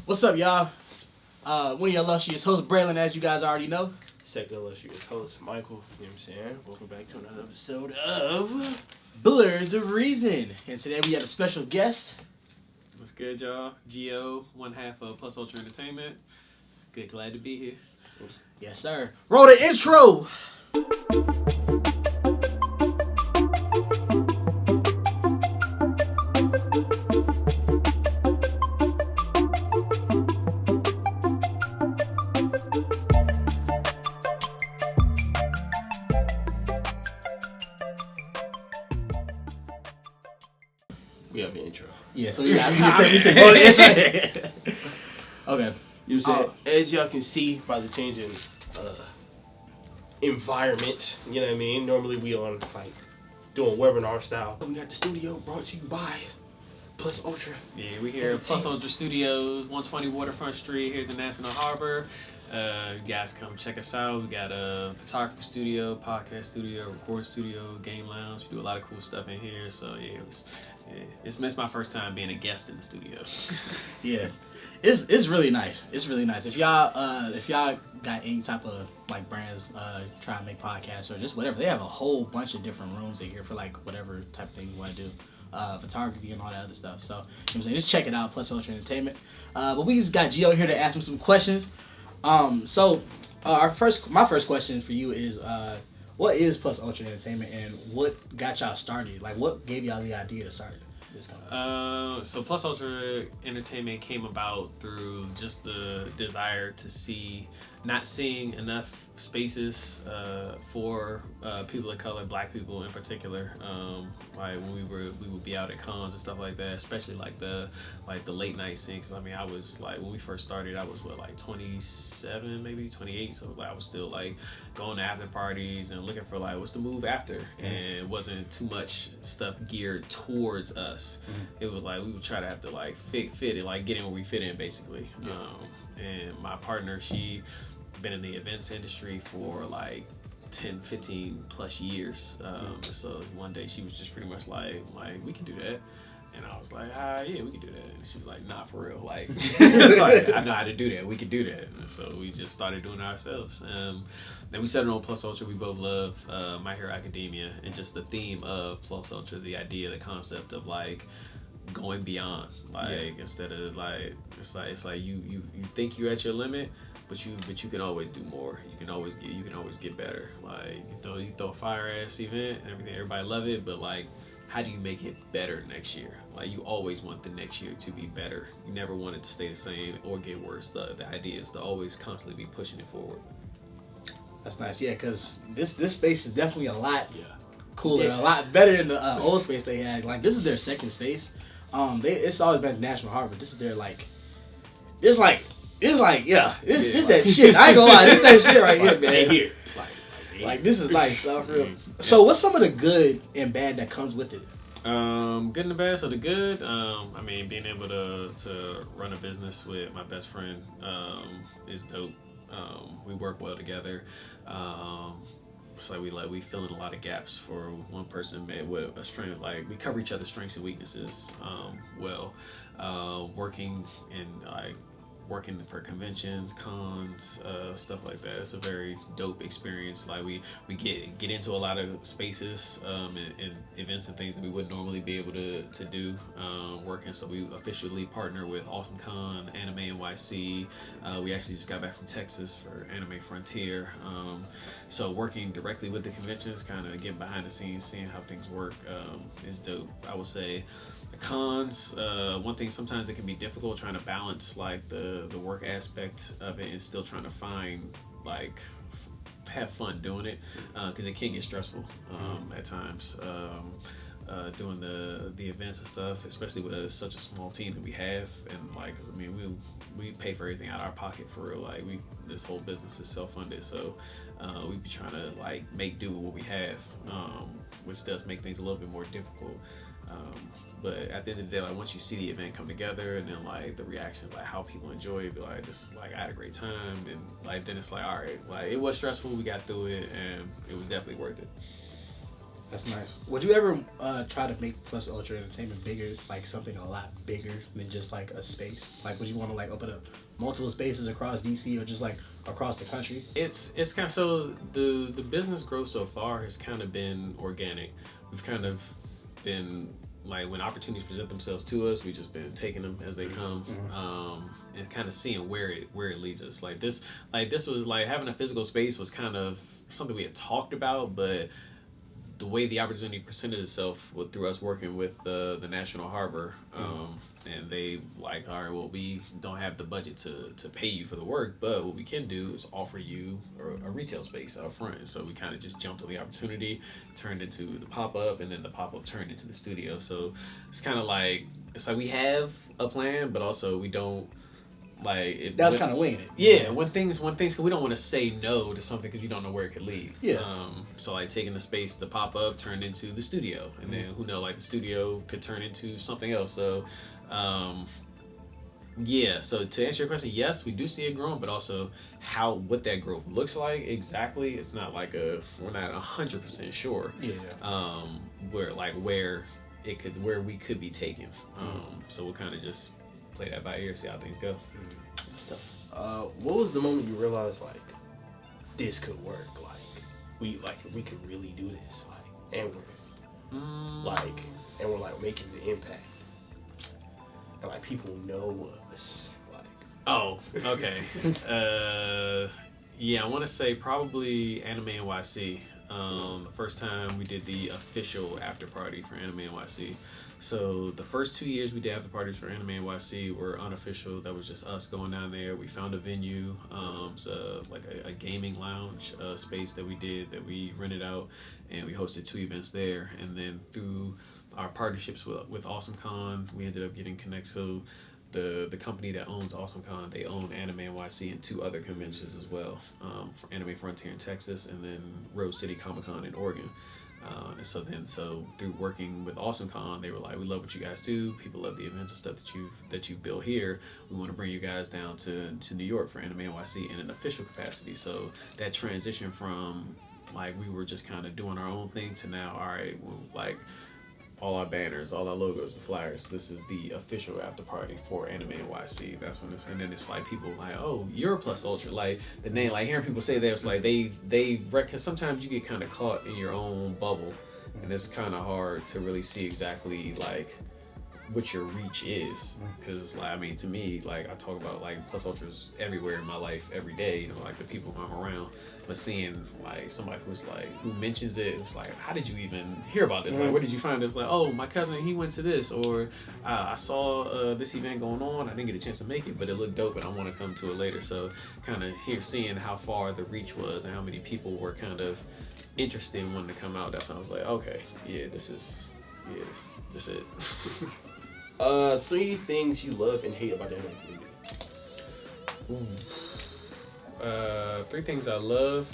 What's up, y'all? One of your illustrious hosts, Braylon, as you guys already know. Second illustrious host, Michael. You know what I'm saying? Welcome back to another episode of Blerds of Reason. And today we have a special guest. What's good, y'all? Gio, one half of Plus Ultra Entertainment. Good, glad to be here. Oops. Yes, sir. Roll the intro. We have an intro. Yeah, so we said roll the intro. Okay. You know what I'm saying? As y'all can see by the changing environment, you know what I mean? Normally we on like doing webinar style. We got the studio brought to you by Plus Ultra. Yeah, we here at Plus Ultra Studios, 120 Waterfront Street here at the National Harbor. You guys come check us out. We got a photography studio, podcast studio, record studio, game lounge. We do a lot of cool stuff in here. So yeah, it's my first time being a guest in the studio. Yeah. It's really nice. It's really nice. If y'all got any type of like brands trying to make podcasts or just whatever, they have a whole bunch of different rooms in here for like whatever type of thing you want to do. Photography and all that other stuff. So you know what I'm saying, just check it out, Plus Ultra Entertainment. But we just got Gio here to ask him some questions. So my first question for you is what is Plus Ultra Entertainment and what got y'all started? Like what gave y'all the idea to start this company? So Plus Ultra Entertainment came about through just the desire to not seeing enough spaces for people of color, black people in particular. Like when we would be out at cons and stuff like that, especially like the late night scenes. I mean, I was like, when we first started, I was like 27, maybe 28. So like I was still like going to after parties and looking for like what's the move after, and it wasn't too much stuff geared towards us. It was like we would try to have to like fit it, like get in where we fit in basically. And my partner, she been in the events industry for like 10, 15 plus years. So one day she was just pretty much like we can do that. And I was like, yeah, we can do that. And she was like, nah, for real. Like, like, I know how to do that. We can do that. And so we just started doing it ourselves. Then we settled on Plus Ultra. We both love My Hero Academia and just the theme of Plus Ultra, the idea, the concept of like going beyond, like instead of like it's like you think you're at your limit, but you can always do more. You can always get better. Like you throw a fire ass event and everything, everybody love it, but like how do you make it better next year? Like you always want the next year to be better. You never want it to stay the same or get worse. The idea is to always constantly be pushing it forward. That's nice, yeah, because this space is definitely a lot cooler, a lot better than the old space they had. Like this is their second space. It's always been National Harbor. This is their it's that shit. I ain't gonna lie, this that shit right here, man. Here. Like this is nice, for real. So what's some of the good and bad that comes with it? Good and the bad. So the good, I mean, being able to run a business with my best friend is dope. We work well together. So we fill in a lot of gaps for one person with a strength. Like we cover each other's strengths and weaknesses well. Working for conventions, cons, stuff like that. It's a very dope experience. Like we get into a lot of spaces and events and things that we wouldn't normally be able to do working. So we officially partner with Awesome Con, Anime NYC. We actually just got back from Texas for Anime Frontier. So working directly with the conventions, kind of getting behind the scenes, seeing how things work is dope. I would say the cons, one thing sometimes it can be difficult trying to balance like the work aspect of it and still trying to find like have fun doing it because it can get stressful at times doing the events and stuff, especially with such a small team that we have. And like, I mean, we pay for everything out of our pocket for real. Like this whole business is self-funded, so we be trying to like make do with what we have, which does make things a little bit more difficult. But at the end of the day, like once you see the event come together and then like the reactions, like how people enjoy it, be like, this is like I had a great time, and like then it's like, all right, like it was stressful, we got through it, and it was definitely worth it. That's nice. Would you ever try to make Plus Ultra Entertainment bigger, like something a lot bigger than just like a space? Like, would you want to like open up multiple spaces across DC or just like across the country? It's kind of, so the business growth so far has kind of been organic. We've kind of been like, when opportunities present themselves to us, we've just been taking them as they come, and kind of seeing where it leads us. Like this was like, having a physical space was kind of something we had talked about, but the way the opportunity presented itself through us working with the National Harbor, and they like, all right, well, we don't have the budget to pay you for the work, but what we can do is offer you a retail space out front. And so we kind of just jumped on the opportunity, turned into the pop-up, and then the pop-up turned into the studio. So it's kind of like, it's like we have a plan, but also we don't, like, that's kind of winging it. Yeah, when things, cause we don't want to say no to something because you don't know where it could lead. Yeah. So like taking the space, the pop up turned into the studio, and then who knows, like the studio could turn into something else. So, yeah. So to answer your question, yes, we do see it growing, but also what that growth looks like exactly, it's not like we're not 100% sure. Yeah. Where we could be taken. So we'll kind of just play that by ear, see how things go. Stuff. What was the moment you realized like this could work? Like we could really do this. Like, and we're like making the impact, and like people know us. Like, oh, okay. Yeah, I want to say probably Anime NYC. The first time we did the official after party for Anime NYC. So the first 2 years we did after parties for Anime NYC were unofficial. That was just us going down there. We found a venue, like a gaming lounge space that we rented out, and we hosted 2 events there. And then through our partnerships with AwesomeCon, we ended up getting connected. So the company that owns AwesomeCon, they own Anime NYC and 2 other conventions as well, for Anime Frontier in Texas, and then Rose City Comic Con in Oregon. And so through working with AwesomeCon, they were like, we love what you guys do. People love the events and stuff that you've built here. We want to bring you guys down to New York for Anime NYC in an official capacity. So that transition from like we were just kind of doing our own thing to now, all right, well, like all our banners, all our logos, the flyers, this is the official after party for Anime NYC. That's when and then it's like people like, oh, you're Plus Ultra, like the name, like hearing people say that, it's like because sometimes you get kind of caught in your own bubble, and it's kind of hard to really see exactly like what your reach is, because like, I mean, to me, like I talk about like Plus Ultras everywhere in my life every day, you know, like the people I'm around, but seeing like somebody who mentions it, it's like, how did you even hear about this? Like, where did you find this? Like, oh, my cousin, he went to this, or I saw this event going on, I didn't get a chance to make it, but it looked dope and I want to come to it later. So kind of seeing how far the reach was and how many people were kind of interested in wanting to come out, that's when I was like, okay, this is it. 3 things you love and hate about the anime community. 3 things I love.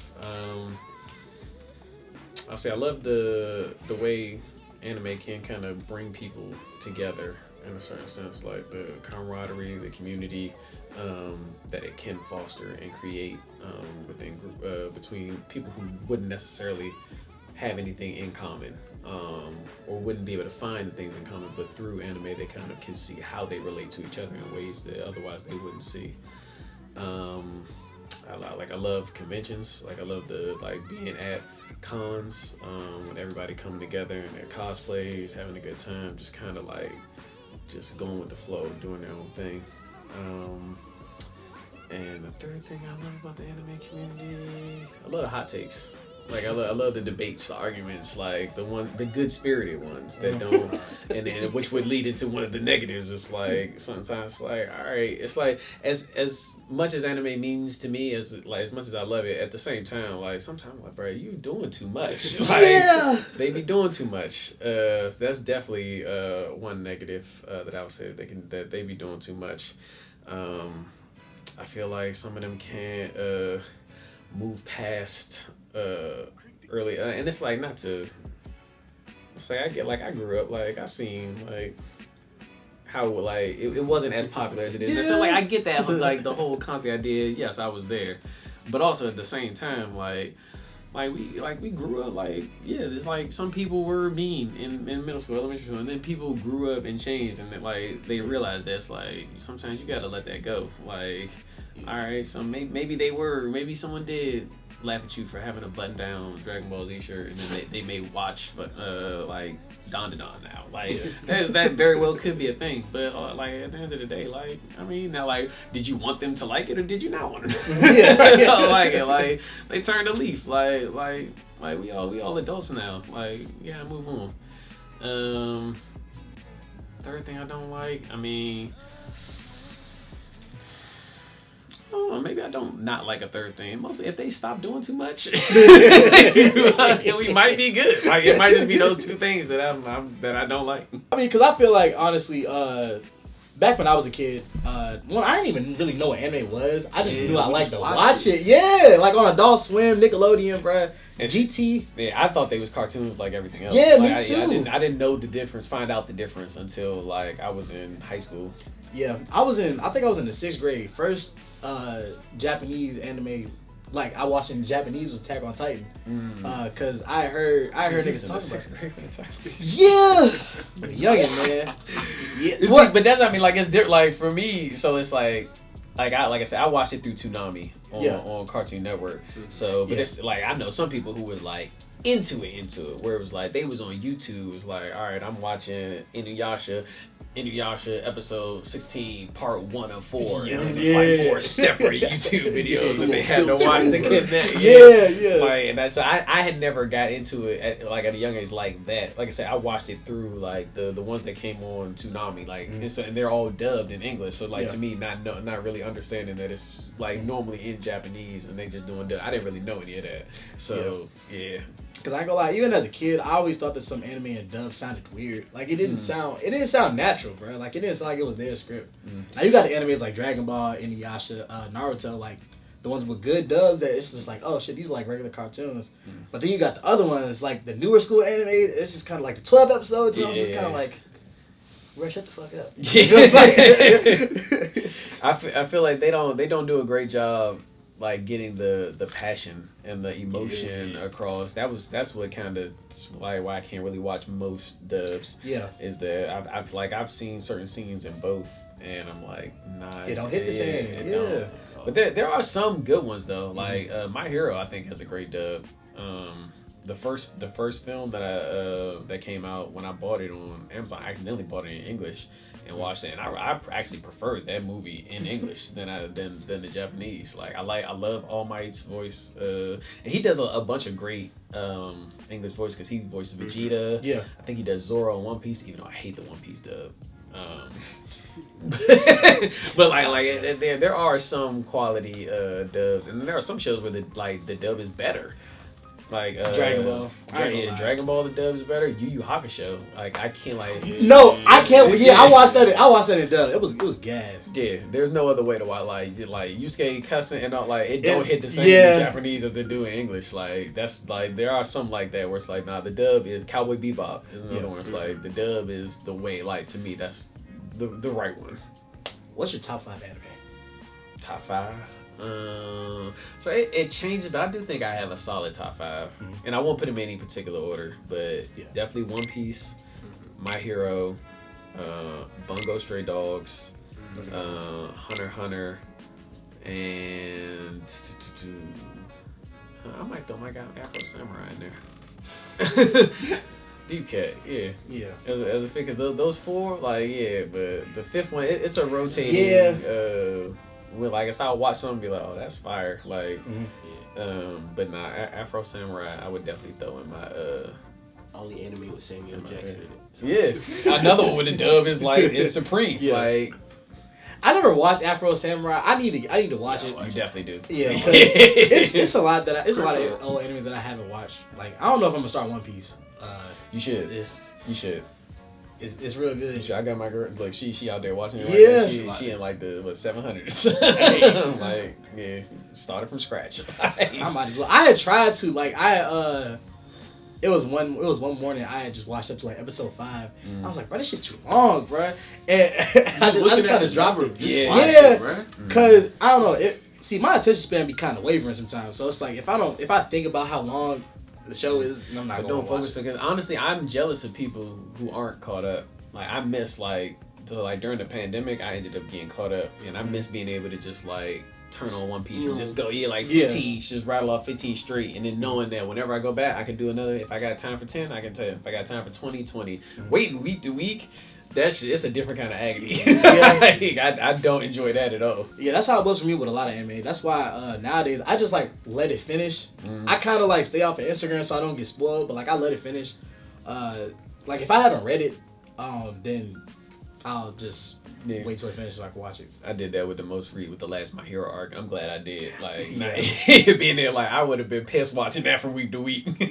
I'll say I love the way anime can kind of bring people together in a certain sense, like the camaraderie, the community that it can foster and create within between people who wouldn't necessarily have anything in common, or wouldn't be able to find things in common, but through anime they kind of can see how they relate to each other in ways that otherwise they wouldn't see. I love conventions. Like I love being at cons when everybody coming together and their cosplays, having a good time, just kind of like just going with the flow, doing their own thing. And the 3rd thing I love about the anime community, I love the hot takes. Like I love the debates, the arguments, like the good spirited ones that don't, and then which would lead into one of the negatives. It's like sometimes like, all right, it's like as much as anime means to me, as much as I love it, at the same time, like sometimes like, bro, you doing too much. Like, they be doing too much. That's definitely one negative that I would say that they be doing too much. I feel like some of them can't move past early, and it's like not to. It's like I grew up, like I've seen like how like it wasn't as popular as it is. Yeah. So like I get that, like the whole concept idea. Yes, I was there, but also at the same time, like we grew up it's like some people were mean in middle school, elementary school, and then people grew up and changed, and then, they realized that's sometimes you gotta let that go. All right, so maybe someone did laugh at you for having a button down Dragon Ball Z shirt, and then they may watch Don to Don now. That very well could be a thing, but at the end of the day, did you want them to like it or did you not want them to like it? They turned a leaf. We all adults now. Move on. Third thing I don't like, I don't know, maybe I don't not like a third thing. Mostly if they stop doing too much, we might be good. It might just be those two things that I don't like. Because I feel like, honestly, back when I was a kid, I didn't even really know what anime was. I just knew I liked to watch it. Yeah, on Adult Swim, Nickelodeon, bruh. And GT. Yeah, I thought they was cartoons like everything else. Yeah, me too. I didn't know the difference, find out the difference until I was in high school. Yeah, I think I was in the 6th grade. First Japanese anime I watched in Japanese was Attack on Titan. Cause I heard niggas talking about it. Yeah, youngin' man. Yeah, see, but that's what I mean. It's different. For me, so it's like I said, I watched it through Toonami on Cartoon Network. So, but it's I know some people who was into it, where it was they was on YouTube. It was all right, I'm watching Inuyasha episode 16, part 1 of 4, and it's 4 separate YouTube videos that they had to watch to connect. Yeah. And that's I had never got into it at a young age like that. Like I said, I watched it through the ones that came on Toonami, and they're all dubbed in English. So to me, not really understanding that it's normally in Japanese and they just doing dub. I didn't really know any of that. So yeah. Cause I ain't gonna lie, even as a kid, I always thought that some anime and dub sounded weird. It didn't sound natural, bro. It didn't sound like it was their script. Now you got the animes like Dragon Ball, Inuyasha, Naruto, the ones with good dubs that it's just oh shit, these are regular cartoons. But then you got the other ones, the newer school anime, it's just kind of the 12 episodes, I'm just kind of bro, shut the fuck up. I feel like they don't do a great job getting the passion and the emotion across. That's what kind of why I can't really watch most dubs. Yeah, is that I've seen certain scenes in both, and I'm nah, it don't hit the same. Yeah, but there are some good ones though. My Hero, I think, has a great dub. The first film that came out when I bought it on Amazon, I accidentally bought it in English and watched it, and I actually preferred that movie in English than the Japanese. I love All Might's voice, and he does a bunch of great English voice because he voices Vegeta. Yeah, I think he does Zoro in One Piece, even though I hate the One Piece dub. But there are some quality dubs, and there are some shows where the dub is better. Dragon Ball. Dragon Ball, the dub is better. Yu Yu Hakusho, I can't No, I can't. Yeah, I watched that in dub. It was gas. Yeah, there's no other way to watch Yusuke cussing and all it don't hit the same in Japanese as it do in English. That's there are some like that where it's nah, the dub is Cowboy Bebop. There's another one. It's the dub is the way. To me, that's the right one. What's your top 5 anime? Top 5. So it changes, but I do think I have a solid top 5, and I won't put them in any particular order, but definitely One Piece, My Hero, Bungo Stray Dogs, Hunter x Hunter, and I might throw my guy Afro Samurai in there. Deep Cat, yeah. As a fit, because those 4, but the 5th one, it's a rotating. I guess I'll watch some and be oh, that's fire. But nah, Afro Samurai, I would definitely throw in my only anime with Samuel Jackson in it. Yeah, another one with the dub is supreme. Yeah. I never watched Afro Samurai. I need to watch it. You definitely do. Yeah, it's a lot of old animes that I haven't watched. I don't know if I'm gonna start One Piece. You should. Yeah. You should. It's real good. I got my girl. She out there watching it. She in the 700s. Started from scratch. I might as well. I had tried to it was one morning I had just watched up to episode 5. I was bro, this shit's too long, bro. And I just kind of dropped it. Yeah, Cause I don't know. see, my attention span be kind of wavering sometimes. So it's like if I think about how long the show is, I'm not going to watch it. Because honestly, I'm jealous of people who aren't caught up. Like I miss during the pandemic, I ended up getting caught up, and I miss being able to just like turn on One Piece and just go 15, just rattle off 15 straight, and then knowing that whenever I go back, I can do another. If I got time for 10, I can tell you. If I got time for 20. Waiting week to week. It's a different kind of agony. I don't enjoy that at all. Yeah, that's how it was for me with a lot of anime. That's why nowadays I just like let it finish. I kind of like stay off of Instagram so I don't get spoiled, but like I let it finish. Like if I haven't read it, then I'll just wait till it finishes so I can watch it. I did that with the last My Hero arc. I'm glad I did. Like being there, like I would have been pissed watching that from week to week. Me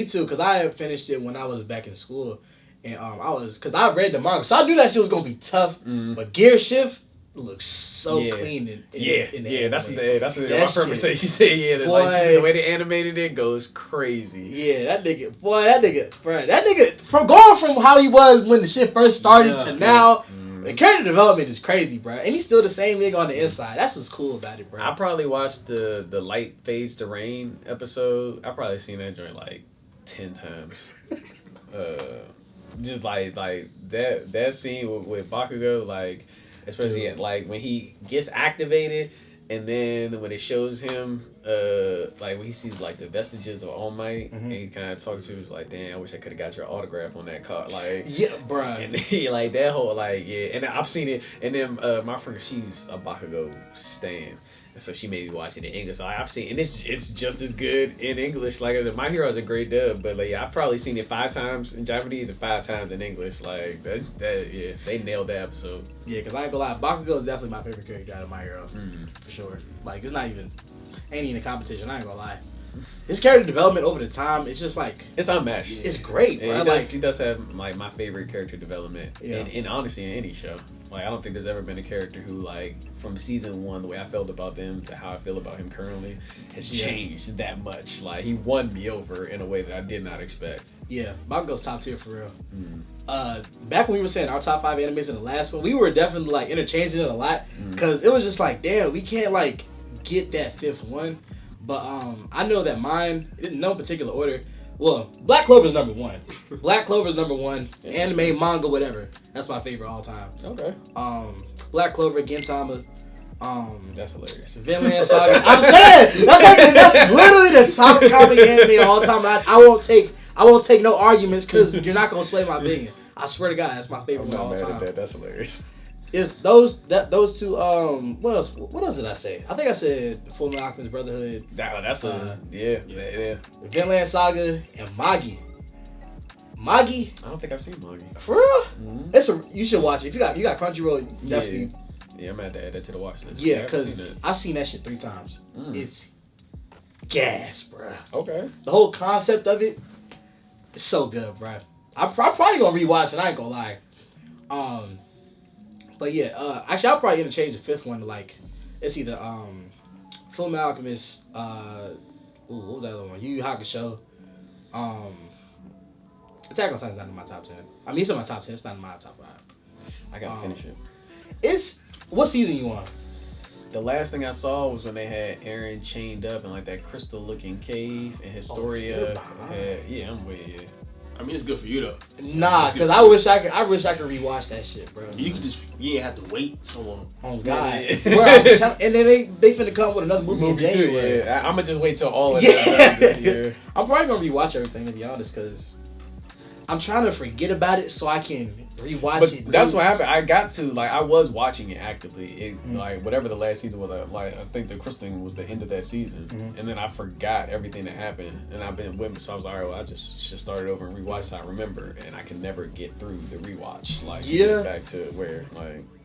too. Cause I had finished it when I was back in school. And cause I read the manga, so I knew that shit was gonna be tough. But Gear Shift looks so clean in the anime. That's what my friend said. She said, the way they animated it goes crazy. Yeah, that nigga, from going from how he was when the shit first started to now, the character development is crazy, bro. And he's still the same nigga on the inside. That's what's cool about it, bro. I probably watched the Light Fades to Rain episode. I probably seen that joint like 10 times. Just like that scene with Bakugo, like especially like when he gets activated, and then when it shows him like when he sees like the vestiges of All Might, and he kind of talks to him, like, damn, I wish I could have got your autograph on that card, like bro. And he, like that whole and I've seen it, and then my friend, she's a Bakugo stan. So she made me watch it in English. So I've seen, and it's just as good in English. Like My Hero is a great dub, but like I've probably seen it 5 times in Japanese and 5 times in English. Like they nailed that episode. Yeah, because I ain't gonna lie, Bakugo is definitely my favorite character out of My Hero, for sure. Like it's not even ain't even a competition. I ain't gonna lie. His character development over the time, it's just like it's unmatched. It's great, bro. He does have like my favorite character development, in honestly in any show. Like I don't think there's ever been a character who, like, from season 1, the way I felt about them to how I feel about him currently has changed that much. Like he won me over in a way that I did not expect. Yeah, Bakugo's top tier for real. Back when we were saying our top 5 animes in the last one, we were definitely like interchanging it a lot because it was just like, damn, we can't like get that 5th one. But I know that mine, in no particular order. Well, Black Clover's number 1. Black Clover's number 1. Anime, manga, whatever. That's my favorite all time. Okay. Black Clover, Gintama. That's hilarious. Vinland Saga. I'm saying that's literally the top comic anime of all time. I won't take no arguments because you're not gonna sway my opinion. I swear to God, that's my favorite of all time. I'm not mad at that. That's hilarious. It's those two. What else did I say? I think I said Full Metal Alchemist Brotherhood. That's yeah. Vinland Saga and Magi. I don't think I've seen Magi. For real? You should watch it. If you got Crunchyroll, definitely. Yeah, I'm gonna have to add that to the watch list. Yeah, because I've seen that shit 3 times. It's gas, bro. Okay. The whole concept of it is so good, bro. I'm probably gonna rewatch it. I ain't gonna lie. But yeah, actually, I'll probably interchange the 5th one to like, it's either Full Metal Alchemist, what was that other one? Yu Yu Hakusho. Attack on Titan's not in my top 10. I mean, it's in my top 10. It's not in my top 5. I gotta finish it. It's what season you on? The last thing I saw was when they had Eren chained up in like that crystal-looking cave, and Historia. I'm way. I mean, it's good for you though. Nah, because I wish I could rewatch that shit, bro. You ain't have to wait so long. Oh God, bro, and then they finna come with another movie in January. Too, I'm gonna just wait till all of that. Yeah. I'm probably gonna rewatch everything, to be honest, because I'm trying to forget about it so I can rewatch it. That's what happened. I was watching it actively. Like whatever the last season was, I think the Crystal thing was the end of that season, and then I forgot everything that happened, and I've been with me, so I was like, all right, well, I just should start it over and rewatch so I remember, and I can never get through the rewatch. To get back to where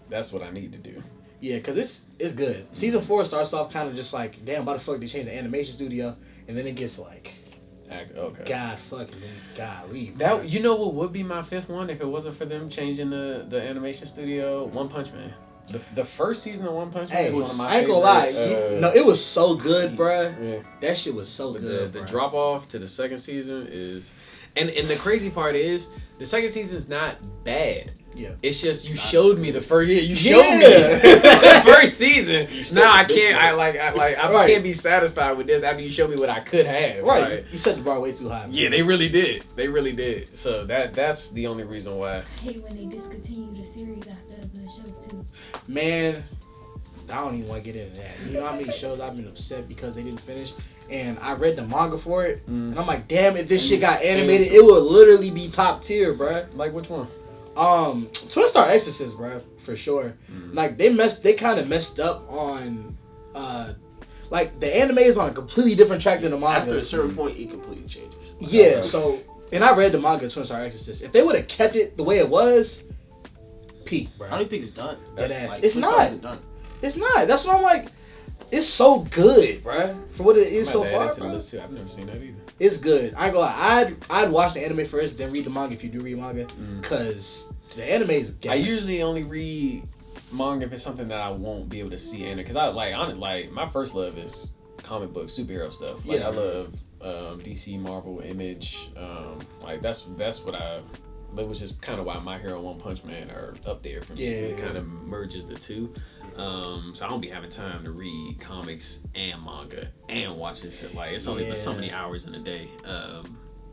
that's what I need to do. Yeah, because it's good. Season 4 starts off kind of just like, damn, why the fuck they changed the animation studio, and then it gets like. Okay. God fucking golly. That, you know what would be my 5th one if it wasn't for them changing the animation studio? One Punch Man. The first season of One Punch Man was one of my favorites. I ain't gonna lie. No, it was so good, bruh. Yeah. That shit was so good. The drop off to the second season is, and the crazy part is the second season is not bad. Yeah. It's just you showed me the first year. You showed me the first season. reason. Now I can't. I can't be satisfied with this after you show me what I could have. Right. You set the bar way too high. Yeah, they really did. So that's the only reason why. I hate when they discontinue the series after the show too. Man, I don't even want to get into that. You know how many shows I've been upset because they didn't finish? And I read the manga for it, and I'm like, damn, if this shit got animated, it would literally be top tier, bruh. Like which one? Twin Star Exorcist, bruh, for sure. Like they kind of messed up on, like the anime is on a completely different track than the manga. After a certain point, it completely changes. Yeah, so, and I read the manga Twin Star Exorcist. If they would have kept it the way it was, peak, bro. I don't even think it's done. It's not. Done. It's not. That's what I'm like. It's so good, bruh. For what it is so far, I've never seen that either. It's good. I ain't gonna lie. I'd watch the anime first, then read the manga if you do read manga, cause the anime is gas. I usually only read manga if it's something that I won't be able to see in it, cause I like my first love is comic book superhero stuff. Like I love DC, Marvel, Image. Like that's what that was just kind of why My Hero, One Punch Man are up there for me. It kind of merges the two. So I don't be having time to read comics and manga and watch this shit. Like it's only been so many hours in a day.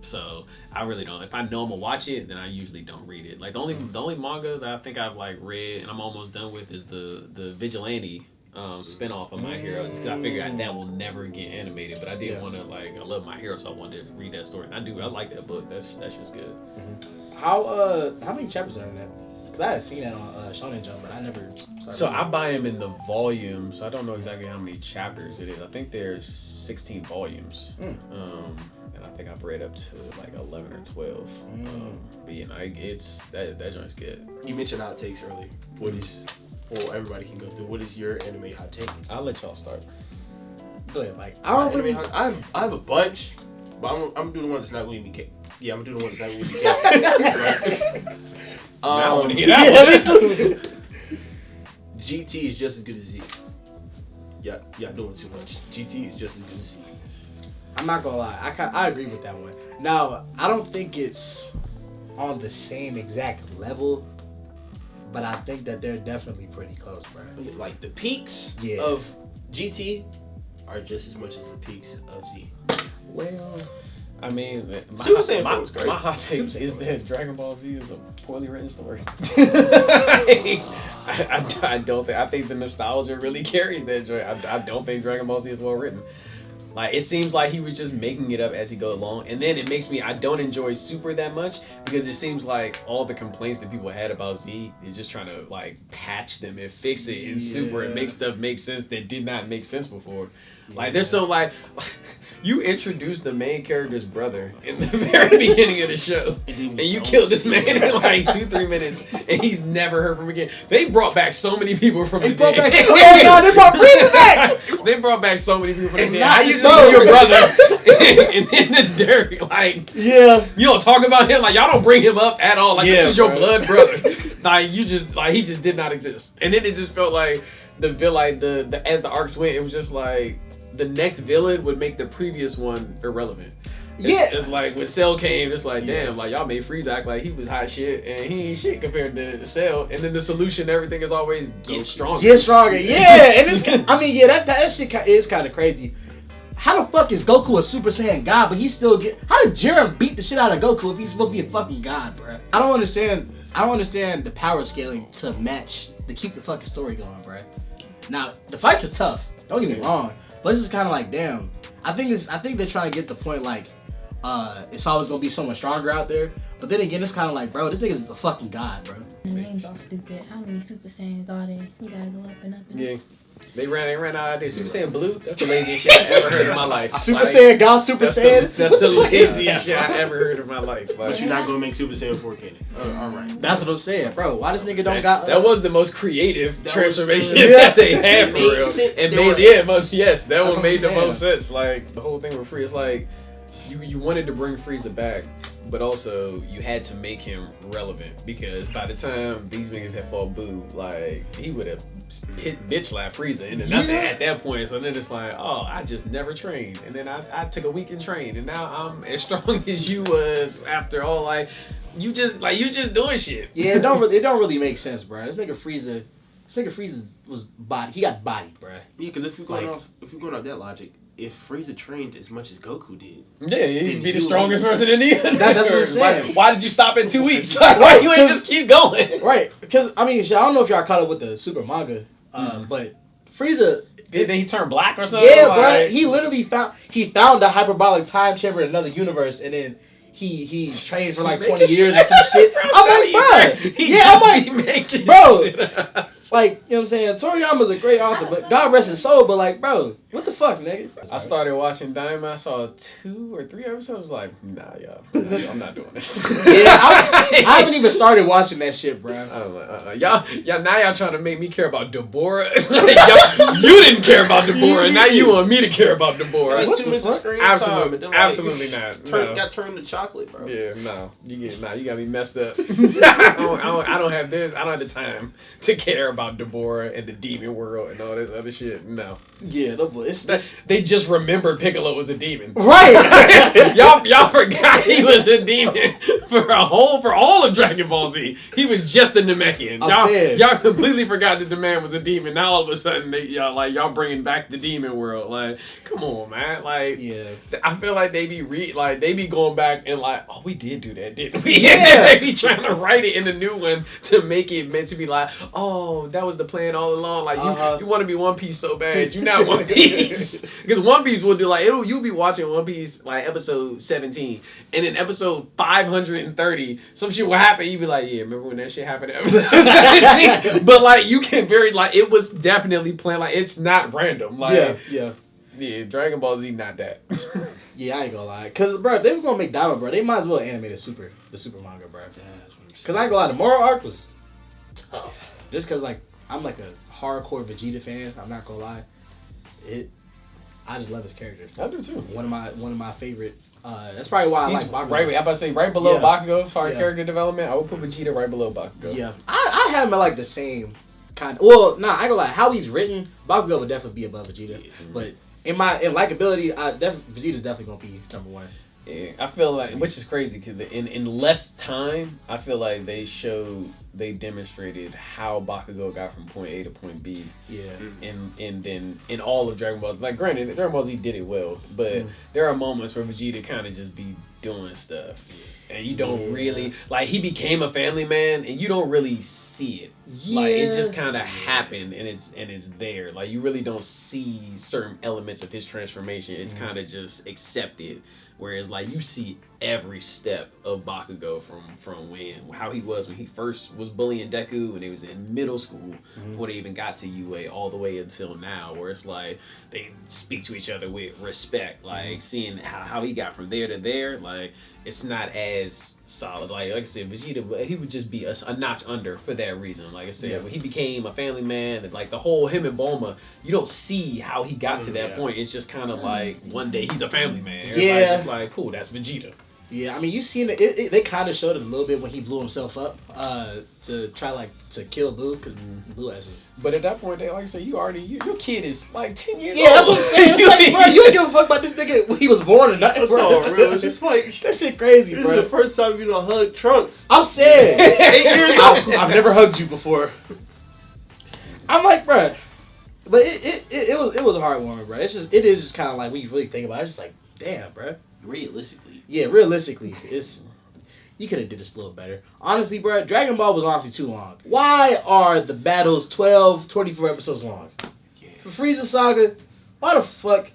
So I really don't. If I know I'm gonna watch it, then I usually don't read it. Like the only manga that I think I've like read and I'm almost done with is the Vigilante spinoff of My Hero. Just 'cause I figured that will never get animated. But I did want to I love My Hero, so I wanted to read that story. And I like that book. That's just good. How many chapters are in that? Because I had seen that on Shonen Jump, but I never started. So I buy them in the volume, so I don't know exactly how many chapters it is. I think there's 16 volumes. And I think I've read up to like 11 or 12. But yeah, it's that joint's good. You mentioned hot takes earlier. What is, well, everybody can go through. What is your anime hot take? I'll let y'all start. Go ahead, Mike. I have a bunch, but I'm doing the one that's not going to be. Yeah, I'm doing the one that's not going to be. Now I want to hear that one. GT is just as good as Z. Y'all doing too much. GT is just as good as Z. I'm not gonna lie, I agree with that one. Now, I don't think it's on the same exact level, but I think that they're definitely pretty close, bro. Like the peaks of GT are just as much as the peaks of Z. Well, I mean, my hot take is that Dragon Ball Z is a poorly written story. I don't think. I think the nostalgia really carries that joy. I don't think Dragon Ball Z is well written. Like it seems like he was just making it up as he goes along, and then it makes me. I don't enjoy Super that much because it seems like all the complaints that people had about Z is just trying to like patch them and fix it in Super and make stuff make sense that did not make sense before. Like there's so like you introduced the main character's brother in the very beginning of the show, and you killed this man in like 2-3 minutes, and he's never heard from again. They brought back so many people from the dead. They brought Frieza back. They brought back so many people from the dead. How you know your brother in the dirt? Like you don't talk about him. Like y'all don't bring him up at all. Like this is your blood brother. Like you just like he just did not exist. And then it just felt like the villain, the as the arcs went, it was just like. The next villain would make the previous one irrelevant. It's like when Cell came, it's like damn, like y'all made Frieza act like he was hot shit and he ain't shit compared to Cell. And then the solution to everything is always get stronger. Get stronger, and it's that shit is kind of crazy. How the fuck is Goku a Super Saiyan God, but he still get? How did Jiren beat the shit out of Goku if he's supposed to be a fucking god, bro? I don't understand the power scaling to keep the fucking story going, bro. Now the fights are tough. Don't get me wrong. But it's just kind of like, damn. I think they're trying to get the point like, it's always gonna be so much stronger out there. But then again, it's kind of like, bro, this nigga's a fucking god, bro. The names are stupid. How many Super Saiyans are there? You gotta go up and up and up. They ran out of there. Super Saiyan Blue? That's the laziest shit I ever heard in my life. Super Saiyan God, Super Saiyan? That's the laziest shit I ever heard in my life. But you're not gonna make Super Saiyan 4 canon. Alright. That's what I'm saying, bro. Why this nigga don't got... That was the most creative transformation that they had for real. That one made the most sense. Like, the whole thing with Frieza, it's like, you wanted to bring Frieza back, but also you had to make him relevant because by the time these niggas had fought Boo, like he would have bitch slapped Frieza into nothing at that point. So then it's like, oh, I just never trained, and then I took a week and trained, and now I'm as strong as you was after all. Like you just doing shit. Yeah, it don't really make sense, bro. This nigga Frieza, This nigga Frieza was body. He got bodied, bruh. Yeah, because if you're going off that logic, if Frieza trained as much as Goku did, yeah, he'd be the strongest person in the universe. That's what I'm saying. Why did you stop in 2 weeks? Why you ain't just keep going? Right, because I mean, I don't know if y'all caught up with the super manga, but Frieza. Did he turn black or something? Yeah, bro. He literally found a hyperbolic time chamber in another universe, and then he trains for like 20 years or some shit. I'm like, bro. Yeah, I'm like, bro. Like, you know what I'm saying? Toriyama's a great author, but God rest his soul. But like, bro, what the fuck, nigga? I started watching Diamond. I saw 2 or 3 episodes. Like, nah, y'all, I'm not doing this. Yeah, I haven't even started watching that shit, bro. I'm like, y'all, now y'all trying to make me care about Deborah. You didn't care about Deborah. Now you want me to care about Deborah. Like 2 minutes of screen time, and then, like, Absolutely not. Got turned to chocolate, bro. Yeah, no. You got me messed up. I don't have this. I don't have the time to care about Deborah and the demon world and all this other shit. No. Yeah, They just remembered Piccolo was a demon. Right. y'all forgot he was a demon for all of Dragon Ball Z. He was just a Namekian. Y'all completely forgot that the man was a demon. Now all of a sudden y'all bringing back the demon world. Like, come on, man. Like, yeah. I feel like they be going back and like, oh, we did do that, didn't we? Yeah. They be trying to write it in the new one to make it meant to be like, oh, that was the plan all along. Like, you want to be One Piece so bad. You're not One Piece. Because One Piece will do like, you'll be watching One Piece like episode 17, and in episode 530, some shit will happen. You be like, yeah, remember when that shit happened at episode 17? But like, you can it was definitely planned. Like, it's not random. Like, yeah. Dragon Ball Z not that. Yeah, I ain't gonna lie. Cause bro, if they were gonna make Diamond, bro, they might as well animate the super manga, bro. Cause I ain't gonna lie, the moral arc was tough. Just cause like I'm like a hardcore Vegeta fan. I'm not gonna lie. I just love his character. I do too. One of my favorite. That's probably why I like Bakugo. Right, I'm about to say right below Bakugo for character development. I would put Vegeta right below Bakugo. Yeah, I have him at like the same kind. Well, nah, I ain't gonna lie. How he's written, Bakugo would definitely be above Vegeta. Yeah. But in likability, Vegeta's definitely gonna be number 1. Yeah, I feel like, which is crazy because in less time, I feel like they demonstrated how Bakugo got from point A to point B. Yeah. And then in all of Dragon Ball, like granted, Dragon Ball Z did it well, but there are moments where Vegeta kind of just be doing stuff, and you don't really like. He became a family man, and you don't really see it. Yeah. Like, it just kind of happened, and it's there. Like, you really don't see certain elements of his transformation. It's kind of just accepted. Whereas, like, you see every step of Bakugo from how he was when he first was bullying Deku when he was in middle school, before they even got to UA, all the way until now, where it's like they speak to each other with respect. Like, seeing how he got from there to there, like, it's not as solid. Like I said, Vegeta, he would just be a notch under for that reason. Like I said, when he became a family man, and like the whole him and Bulma, you don't see how he got to that point. It's just kind of like one day he's a family man. Everybody's just like, cool, that's Vegeta. Yeah, I mean, you seen it. They kind of showed it a little bit when he blew himself up to try to kill Blue, because Blue has. But at that point, like I said, your kid is like 10 years old. Yeah, that's what I'm saying. It's like, bro, you ain't give a fuck about this nigga when he was born or nothing. That's all real. It's just like that shit crazy, this bro. This is the first time you done hug Trunks. I'm saying 8 years old. I've never hugged you before. I'm like, bro, but it was a hard one, bro. It is just kind of like when you really think about it, it's just like, damn, bro. Realistically, you could have did this a little better. Honestly, bro, Dragon Ball was honestly too long. Why are the battles 12, 24 episodes long? Yeah. For Frieza Saga, why the fuck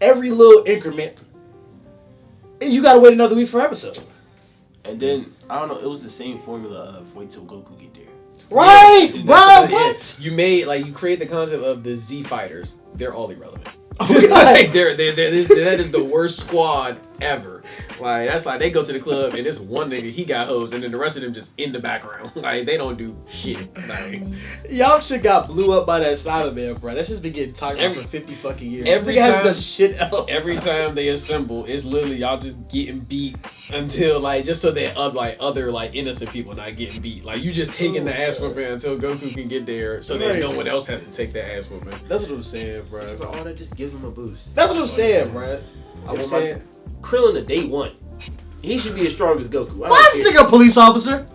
every little increment, you gotta wait another week for episodes? And then, I don't know, it was the same formula of wait till Goku get there. Right, yeah, bro, what? You create the concept of the Z fighters. They're all irrelevant. Like, that is the worst squad ever. Like, that's like they go to the club and this one nigga, he got hoes, and then the rest of them just in the background. Like, they don't do shit. Like, y'all shit got blew up by that Cyberman, bro. That's just been getting talked about for 50 fucking years. Every time hasn't done shit else. Every time they assemble, it's literally y'all just getting beat until like just so that other innocent people not getting beat. Like, you just taking the ass whooping until Goku can get there, so that no one else has to take that ass whooping. That's what I'm saying, bro. For all that, just give him a boost. That's what I'm saying, bro. I'm saying Krillin to day 1. He should be as strong as Goku. Why is this nigga a police officer?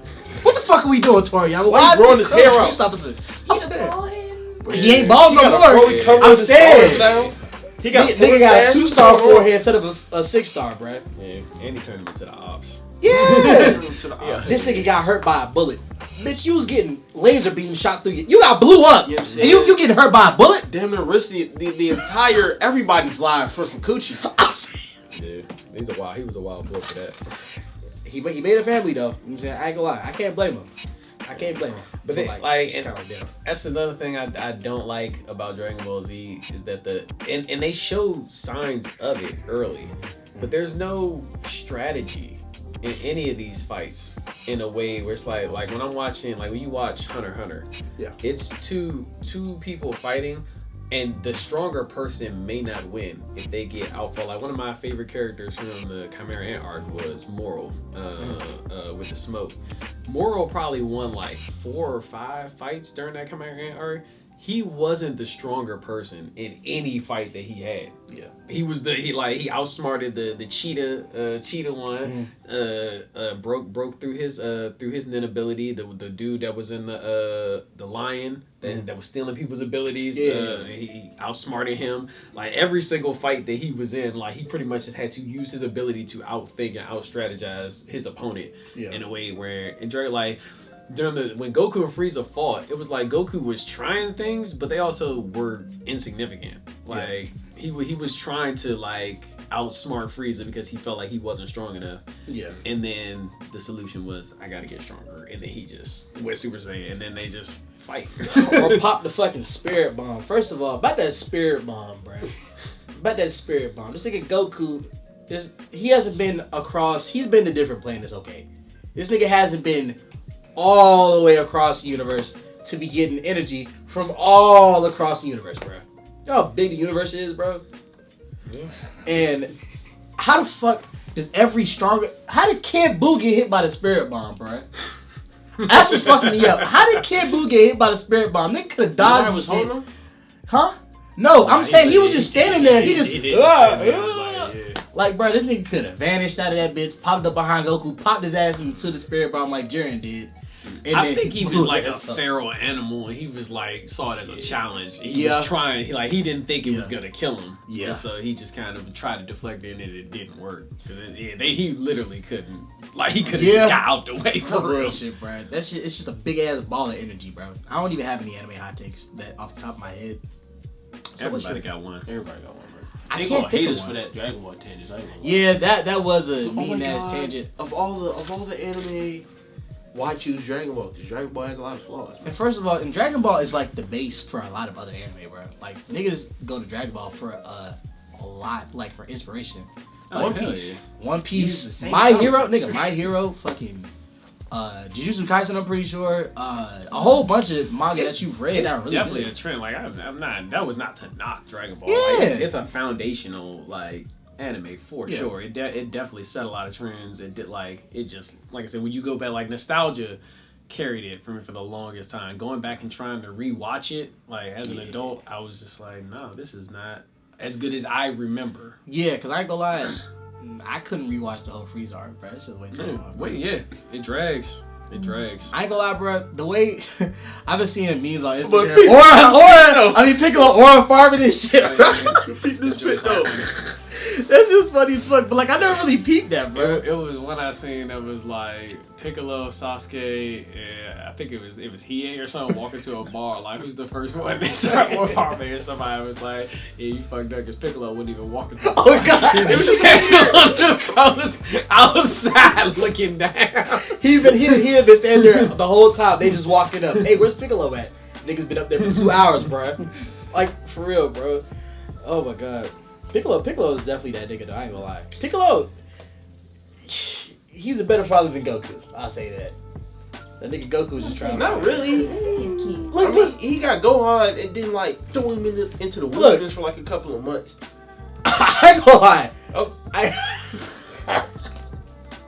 What the fuck are we doing, Torian? Why you growing his hair out? Police officer. He a bald head. He ain't bald no more. I'm saying. He got nigga got a 2-star forehead instead of a 6-star, bruh. Yeah, and he turned him into the ops. Yeah. This nigga got hurt by a bullet. Bitch, you was getting laser beam shot through you. You got blew up. You know what I'm And saying? you getting hurt by a bullet? Damn near risked the entire everybody's lives for some coochie. I'm saying. Yeah, he was a wild boy for that. He made a family though. You know what I'm saying? I ain't gonna lie. I can't blame him. But they, it's kinda like that. that's another thing I don't like about Dragon Ball Z is that and they show signs of it early, but there's no strategy in any of these fights in a way where it's like when I'm watching, like when you watch Hunter x Hunter, Yeah. it's two people fighting, and the stronger person may not win if they get outfought. Like one of my favorite characters from the Chimera Ant arc was Moro, with the smoke. Moro probably won like 4 or 5 fights during that Chimera Ant arc. He wasn't the stronger person in any fight that he had. Yeah. He was he outsmarted the cheetah one. Broke through his nin ability. The dude that was in the lion that was stealing people's abilities. He outsmarted him. Like every single fight that he was in, like he pretty much just had to use his ability to outthink and outstrategize his opponent in a way where when Goku and Frieza fought, it was like Goku was trying things, but they also were insignificant. Like he was trying to like outsmart Frieza because he felt like he wasn't strong enough. Yeah. And then the solution was, I gotta get stronger. And then he just went Super Saiyan, and then they just fight. Or pop the fucking spirit bomb. First of all, about that spirit bomb, bro. About that spirit bomb. This nigga Goku, he hasn't been across. He's been to different planets. Okay, this nigga hasn't been all the way across the universe to be getting energy from all across the universe, bro. You know how big the universe is, bro? Yeah. And how the fuck does how did Kid Buu get hit by the spirit bomb, bro? That's what's fucking me up. How did Kid Buu get hit by the spirit bomb? They could have dodged shit. Huh? No, I'm saying he was just standing there. He just like, bro, this nigga could have vanished out of that bitch, popped up behind Goku, popped his ass into the spirit bomb like Jiren did. And I think he was like a feral animal, and he was like saw it as a challenge. He was trying, he didn't think it was gonna kill him. Yeah. And so he just kind of tried to deflect it, and it didn't work. He literally couldn't. Like he could have just got out the way for real. Shit, bro. That shit, it's just a big ass ball of energy, bro. I don't even have any anime hot takes that off the top of my head. So everybody got one. Everybody got one, bro. I can't hate us for that Dragon Ball tangent. Yeah, that was a mean ass tangent. Of all the anime, why choose Dragon Ball? Because Dragon Ball has a lot of flaws. Man. And first of all, and Dragon Ball is like the base for a lot of other anime, bro. Like niggas go to Dragon Ball for a lot, like for inspiration. One Piece, My Hero, My Hero, fucking Jujutsu Kaisen. I'm pretty sure a whole bunch of manga that you've read. It's that really definitely good. A trend. Like I'm not. That was not to knock Dragon Ball. Yeah. Like, it's a foundational anime for sure. It definitely set a lot of trends. It did like I said, when you go back, like nostalgia carried it for me for the longest time. Going back and trying to rewatch it, like as an adult, I was just like, no, this is not as good as I remember. Yeah, because I ain't gonna lie, I couldn't rewatch the whole Frieza arc, bro. That shit was way too long. It drags. It drags. I ain't gonna lie, bro. The way I've been seeing memes on Instagram, Piccolo aura farming and shit. That's just funny as fuck. But like, I never really peeped that, bro. It was one I seen that was like Piccolo, Sasuke, and I think it was Hiei or something walking to a bar. Like, who's the first one? They start farming, and somebody was like, "Yeah, you fucked up," because Piccolo wouldn't even walk into a bar. Oh god! I was outside looking down. He had been standing there the whole time. They just walking up. Hey, where's Piccolo at? Niggas been up there for 2 hours, bro. Like for real, bro. Oh my god. Piccolo is definitely that nigga though, I ain't gonna lie. Piccolo, he's a better father than Goku. I'll say that. That nigga Goku's just trying. Not really. Look, he got Gohan and then like throw him into the wilderness for like a couple of months. I ain't gonna lie.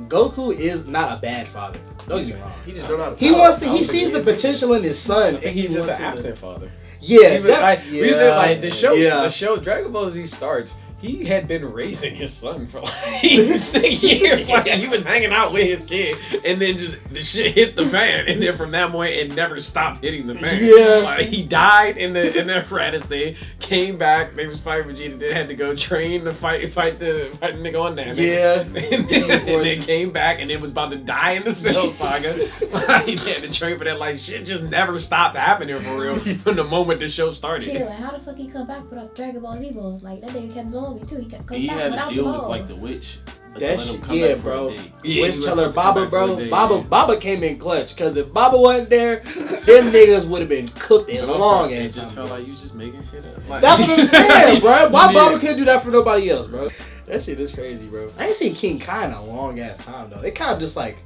Goku is not a bad father. Don't get me wrong. He just don't know how to He sees the potential in his son, and he's just an absent father. Yeah, the show Dragon Ball Z starts. he had been raising his son for like 6 years. Like he was hanging out with his kid, and then just the shit hit the fan, and then from that point it never stopped hitting the fan. Yeah. Like he died in the apparatus thing, came back, they was fighting Vegeta, then had to go train to fight the nigga on that. Yeah. And then came back and then was about to die in the Cell Saga. He had to train for that. Like shit just never stopped happening for real from the moment the show started. Yeah, like, how the fuck he come back without Dragon Ball Z balls? Like that nigga kept blowing me too. He kept coming He back had without to the deal with balls. like the witch. That shit, yeah, bro. Yeah, Witch he was Teller supposed to come Baba, back bro. for a day, Baba, yeah. Baba came in clutch. Cause if Baba wasn't there, them niggas would have been cooked in long It ass just time. felt like you just making shit up. Like, That's what I'm saying, bro. Why Yeah. Baba couldn't do that for nobody else, bro? That shit is crazy, bro. I ain't seen King Kai in a long ass time though. It kind of just like,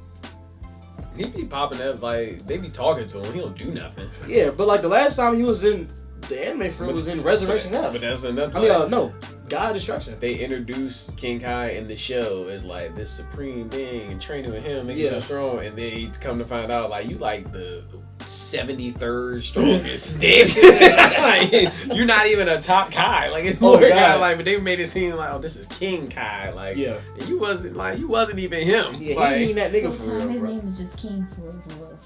He be popping up like they be talking to him. He don't do nothing. yeah, but like the last time he was in the anime film was in Resurrection F. But that's another. I mean, no, God Destruction. They introduced King Kai in the show as like this supreme being and training with him, making Yeah. him strong, and then he come to find out like you like the 73rd strongest. Like, you're not even a top Kai. Like it's more God. kind of like, but they made it seem like, oh, this is King Kai. Like, Yeah. and you wasn't even him. Yeah, like, he ain't that nigga Whole for time, real, his bro. name is just King for real.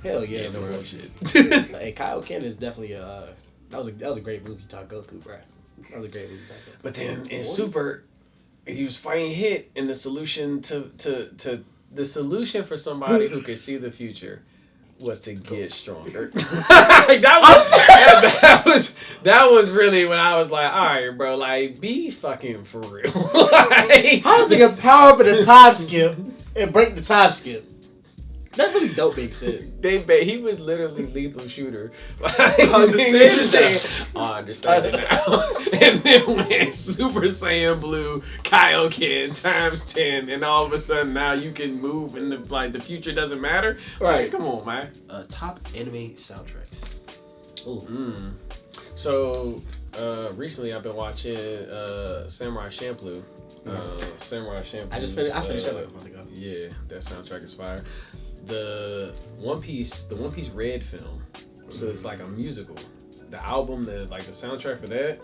Hell yeah, yeah, no bro. real shit. Hey, Kyle Ken is definitely that was a great movie talk Goku, bro. That was a great movie talk Goku. But then in Super, he was fighting Hit, and the solution to the solution for somebody who could see the future was to get stronger. that was really when I was like, all right, bro, like be fucking for real. Like, I was thinking power up in a time skip and break the time skip. That really don't make sense. He was literally lethal shooter. Like, I understand was saying, I understand it now. And then when Super Saiyan Blue, Kaioken times 10, and all of a sudden now you can move and the future doesn't matter. Right. Like, come on, man. Top anime soundtracks. Ooh. So recently I've been watching Samurai Champloo. Samurai Champloo. I finished that like a month ago. Yeah, that soundtrack is fire. The One Piece Red film. So it's like a musical. The album, the soundtrack for that.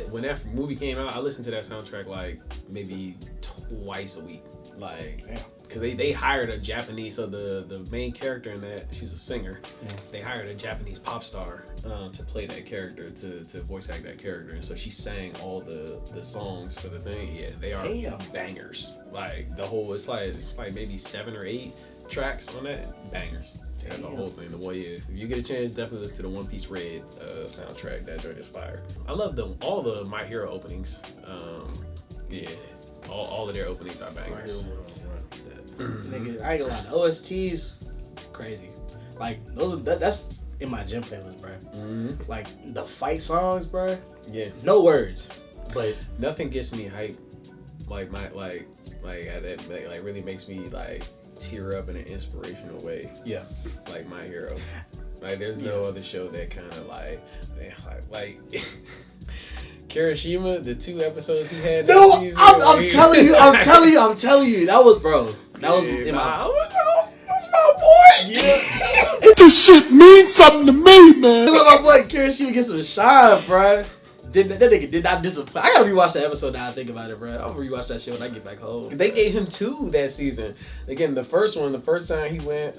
When that movie came out, I listened to that soundtrack like maybe twice a week. Like, because they hired a Japanese, so the main character in that, she's a singer. Yeah. They hired a Japanese pop star to play that character, to voice act that character, and so she sang all the songs for the thing. Yeah, they are bangers. Like the whole, it's like maybe 7 or 8 tracks on that, bangers. Yeah, the whole thing. The way if you get a chance, definitely listen to the One Piece Red soundtrack. That joint is fire. I love all the My Hero openings. Yeah, all of their openings are bangers. Nigga, I ain't gonna lie, the OSTs, crazy. Like that's in my gym playlist, bro. Mm-hmm. Like the fight songs, bro. Yeah, No words, but nothing gets me hyped like that really makes me like tear up in an inspirational way. yeah. Like My Hero. Like there's no other show that kind of like Kirishima, the 2 episodes he had. No, that season, I'm telling you, that was bro. That was in my. That's my boy. Yeah. This shit means something to me, man. Look, my boy Kirishima get some shine, bro. That nigga did not disappoint. I gotta rewatch that episode now. I think about it, bro. I'm gonna rewatch that shit when I get back home. They gave him 2 that season. Again, the first time he went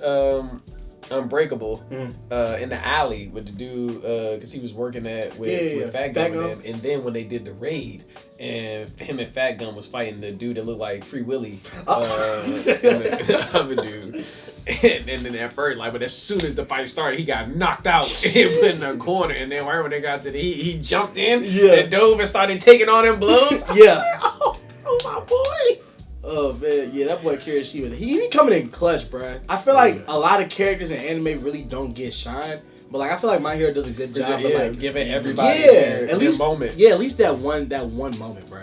Unbreakable in the alley with the dude because he was working with Fat Gun and them. And then when they did the raid and him and Fat Gun was fighting the dude that looked like Free Willy, the other dude. And then at first, but as soon as the fight started, he got knocked out and put in the corner. And then right when they got to he jumped in and dove and started taking all them blows. Yeah. Oh my boy. Oh man, yeah, that boy Kirishima, he coming in clutch, bro. I feel like a lot of characters in anime really don't get shine, but like I feel like My Hero does a good job of like giving everybody their moment. Yeah, at least that one moment, bro.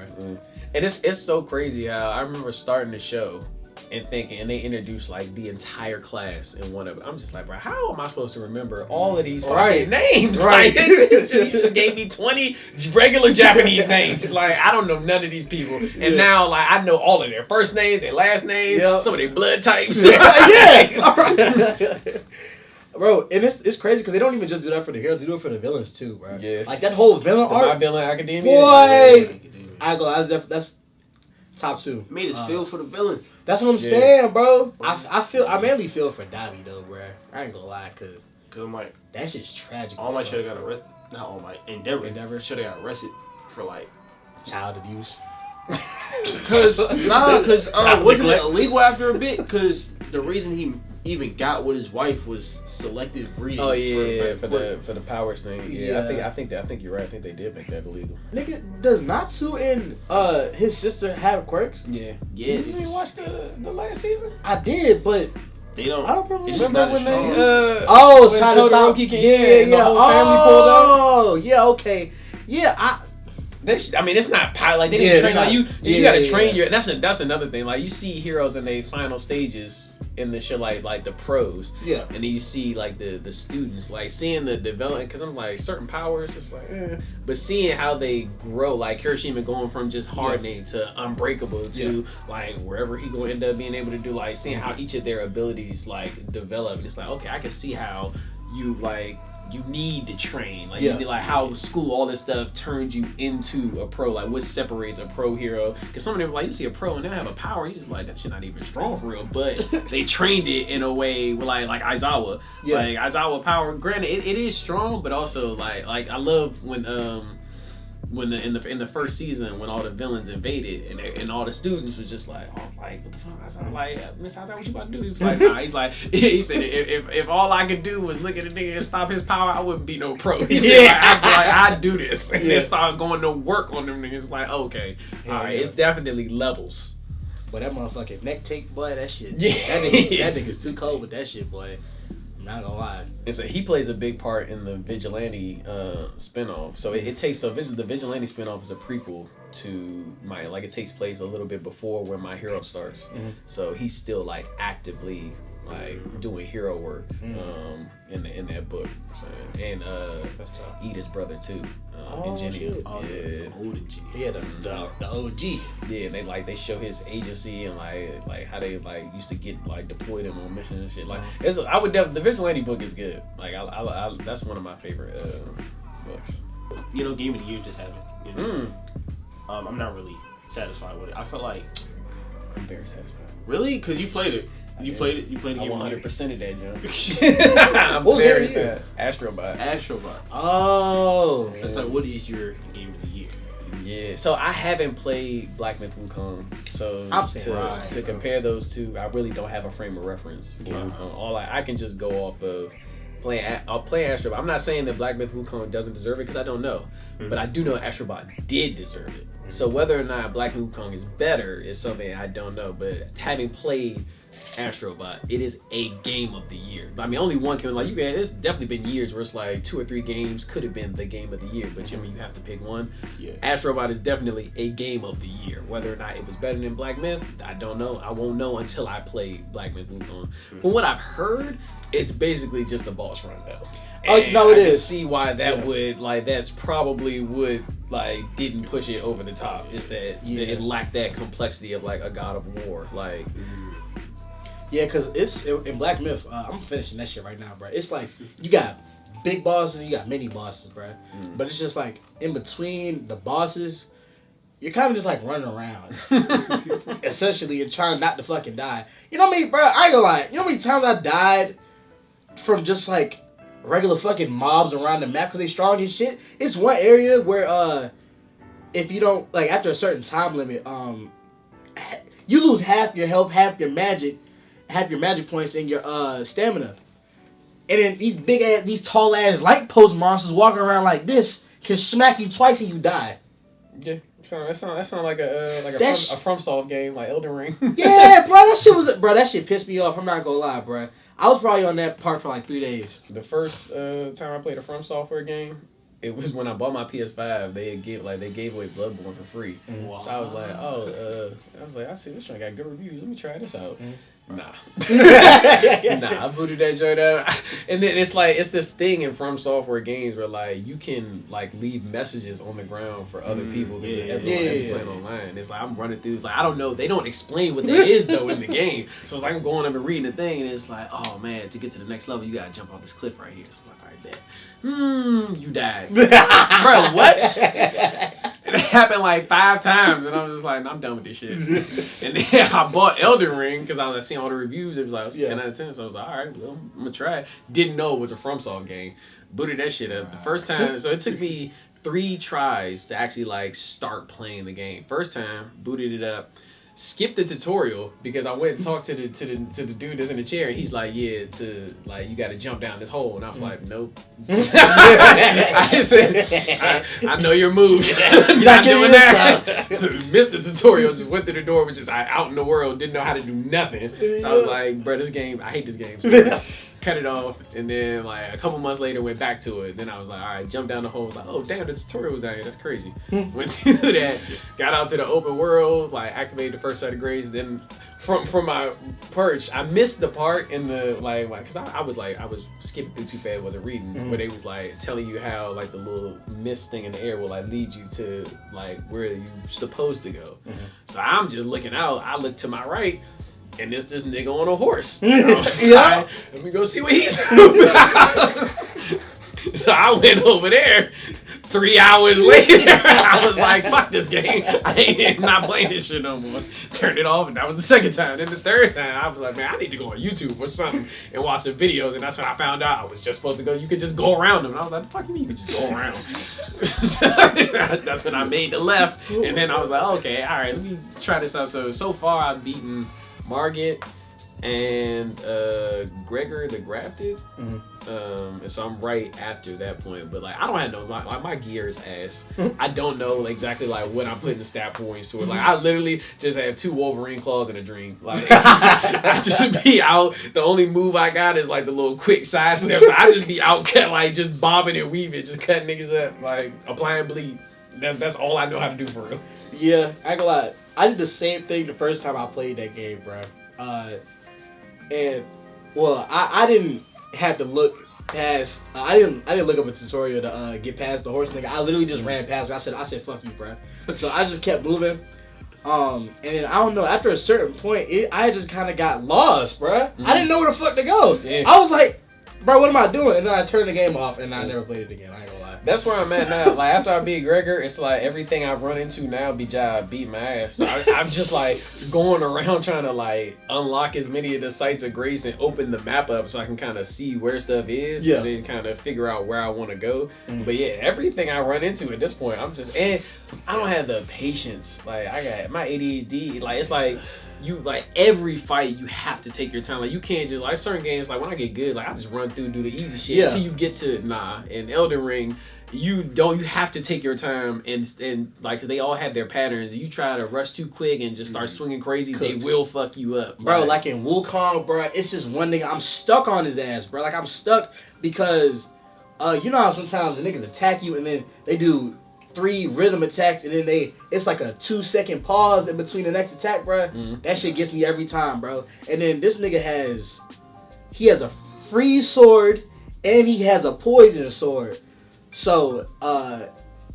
And it's so crazy how I remember starting the show and thinking, and they introduced like the entire class in one of it. I'm just like, bro, how am I supposed to remember all of these fucking names? Right. Like, you just gave me 20 regular Japanese names. Like, I don't know none of these people. And now, like, I know all of their first names, their last names, some of their blood types. Bro, and it's crazy because they don't even just do that for the heroes; they do it for the villains too, bro. Yeah, like that whole villain arc. My Villain Academia. Boy, I go. That's top 2. Made us feel for the villain. That's what I'm saying, bro. I mainly feel for Dobby though, bro. I ain't gonna lie, cause like that shit's tragic. All Might should have got arrested. Not All Might. Endeavor should have got arrested for like child abuse. Cause wasn't it illegal after a bit? Cause the reason he even got with his wife was selective breeding. Oh yeah, for the powers thing. Yeah, I think you're right. I think they did make that illegal. Nigga, does Natsu and his sister have quirks? Yeah. You didn't watch the last season? I did, but they don't. I don't remember. Remember when they when trying to stop? The whole family pulled up. Oh yeah, okay, yeah. It's not like they didn't train like you. You gotta train your. That's another thing. Like you see heroes in their final stages in the show, like the pros. Yeah. And then you see like the students, like seeing the development. Because I'm like certain powers, it's like, but seeing how they grow, like Hiroshima going from just hardening to unbreakable to like wherever he gonna end up being able to do. Like seeing how each of their abilities like develop. And it's like, okay, I can see how you need to train, like you need, like how school, all this stuff turns you into a pro. Like what separates a pro hero? Because some of them, like you see a pro and they have a power, you just like that shit not even strong for real. But they trained it in a way like Aizawa, like Aizawa power. Granted, it is strong, but also like I love when in the first season when all the villains invaded and all the students was just like, oh, like what the fuck? I was like, Miss How's that what you about to do? He was like, nah. He's like, he said if all I could do was look at the nigga and stop his power, I wouldn't be no pro. He said I'd do this and then start going to work on them niggas. Like okay, all right, it's definitely levels. But that motherfucking neck tape, boy, that shit. Yeah. That nigga's too cold with that shit, boy. I'm not gonna lie. And so he plays a big part in the Vigilante spinoff. So it takes the Vigilante spinoff is a prequel to like it takes place a little bit before where My Hero starts. Mm-hmm. So he's still like actively like doing hero work in that book. So, and Edith's brother too. Ingenium. Old Ingenium. Yeah, the OG. Yeah, and they show his agency and like how they like used to get like deployed him on missions and shit. Like the Vigilante book is good. Like I that's one of my favorite books. Game of the Year just happened. I'm not really satisfied with it. I feel like I'm very satisfied. Really? Because you played it. You played it. I 100%ed that, John. I'm very sad. Astrobot. Oh. It's like, what is your Game of the Year? Yeah. So I haven't played Black Myth Wukong. So to compare those two, I really don't have a frame of reference for Wukong. All I can just go off of I'll play Astrobot. I'm not saying that Black Myth Wukong doesn't deserve it because I don't know, but I do know Astrobot did deserve it. So whether or not Black Myth Wukong is better is something I don't know. But having played Astrobot, it is a game of the year. I mean, only one can it's definitely been years where it's like 2 or 3 games could have been the game of the year, but you have to pick one. Yeah. Astrobot is definitely a game of the year. Whether or not it was better than Black Myth, I don't know. I won't know until I play Black Myth Wukong. From what I've heard, it's basically just a boss run though. And no, it I is. Can see why that would that's probably would didn't push it over the top. Is that it lacked that complexity of like a God of War Yeah, because it's in Black Myth. I'm finishing that shit right now, bro. It's like you got big bosses, you got mini bosses, bro. But it's just like in between the bosses, you're kind of just like running around, essentially, and trying not to fucking die. You know what I mean, bro? I ain't gonna lie. You know how many times I died from just like regular fucking mobs around the map because they strong as shit? It's one area where if you don't after a certain time limit, you lose half your health, half your magic points and your stamina. And then these tall ass light post monsters walking around like this can smack you twice and you die. Yeah, that sound like a FromSoft game like Elden Ring. Yeah, bro, that shit pissed me off. I'm not gonna lie, bro. I was probably on that part for like 3 days. The first time I played a From Software game, it was when I bought my PS5. They gave away Bloodborne for free. Wow. So I was like, I see this joint got good reviews. Let me try this out. Nah, I booted that joint out. And then it's this thing in From Software games where like you can like leave messages on the ground for other people because everyone playing online. It's like I'm running through. Like I don't know. They don't explain what that is though in the game. So it's like I'm going up and reading the thing, and it's like, oh man, to get to the next level, you gotta jump off this cliff right here. So I'm like, all right, bet. You died. Bro, what? And I happened like 5 times, and I was just like, I'm done with this shit. And then I bought Elden Ring because I was seeing all the reviews. It was like 10 out of 10. So I was like, all right, well, I'm gonna try it. Didn't know it was a FromSoft game. Booted that shit up the first time. So it took me 3 tries to actually like start playing the game. First time, booted it up. Skipped the tutorial because I went and talked to the dude that's in the chair, and he's like, yeah, you got to jump down this hole, and I was like, nope. I said, I know your moves. You're not doing that. So missed the tutorial, just went to the door, which is out in the world, didn't know how to do nothing. So I was like, bro, this game, I hate this game. So cut it off, and then like a couple months later went back to it. Then I was like, all right, jumped down the hole. I was like, oh damn, the tutorial was down here. That's crazy. Went through that, got out to the open world, like activated the first set of grades. Then from my perch, I missed the part in the like, because I was skipping through too fast, wasn't reading, where they was like telling you how like the little mist thing in the air will like lead you to like where you're supposed to go. So I'm just looking out. I look to my right. And this nigga on a horse. Let me go see what he's doing. So I went over there. 3 hours later, I was like, fuck this game. I ain't not playing this shit no more. Turned it off, and that was the second time. Then the third time, I was like, man, I need to go on YouTube or something and watch some videos. And that's when I found out I was just supposed to go. You could just go around them. And I was like, the fuck you mean you could just go around? That's when I made the left. And then I was like, okay, all right, let me try this out. So far, I've beaten Margit and Gregor the Grafted, and so I'm right after that point. But like, I don't have my gear is ass. I don't know exactly like what I'm putting the stat points to. Like, I literally just have 2 Wolverine claws and a dream. Like, I just be out. The only move I got is like the little quick side step. So I just be out like just bobbing and weaving, just cutting niggas up, like applying bleed. That's all I know how to do for real. Yeah, I ain't gonna lie. I did the same thing the first time I played that game, bro. And well, I didn't have to look past. I didn't look up a tutorial to get past the horse nigga. I literally just ran past it. I said fuck you, bro. So I just kept moving. And then I don't know. After a certain point, I just kind of got lost, bro. I didn't know where the fuck to go. Yeah. I was like, bro, what am I doing? And then I turned the game off, and I never played it again. I ain't gonna lie. That's where I'm at now. Like, after I beat Gregor, it's like everything I've run into now beat my ass. So I'm just like going around trying to like unlock as many of the sites of grace and open the map up so I can kind of see where stuff is and then kind of figure out where I want to go. But yeah, everything I run into at this point, and I don't have the patience. Like, I got my ADHD. Like, it's like, you like every fight you have to take your time. Like, you can't just like certain games, like when I get good, like I just run through, do the easy shit until you get to in Elden Ring. You have to take your time and like, cause they all have their patterns. You try to rush too quick and just start swinging crazy, they will fuck you up, bro. Like in Wukong, bro, it's just one nigga. I'm stuck on his ass, bro. Like, I'm stuck because you know how sometimes the niggas attack you and then they do 3 rhythm attacks and then it's like a 2-second pause in between the next attack, bro. That shit gets me every time, bro. And then this nigga has a freeze sword and he has a poison sword. So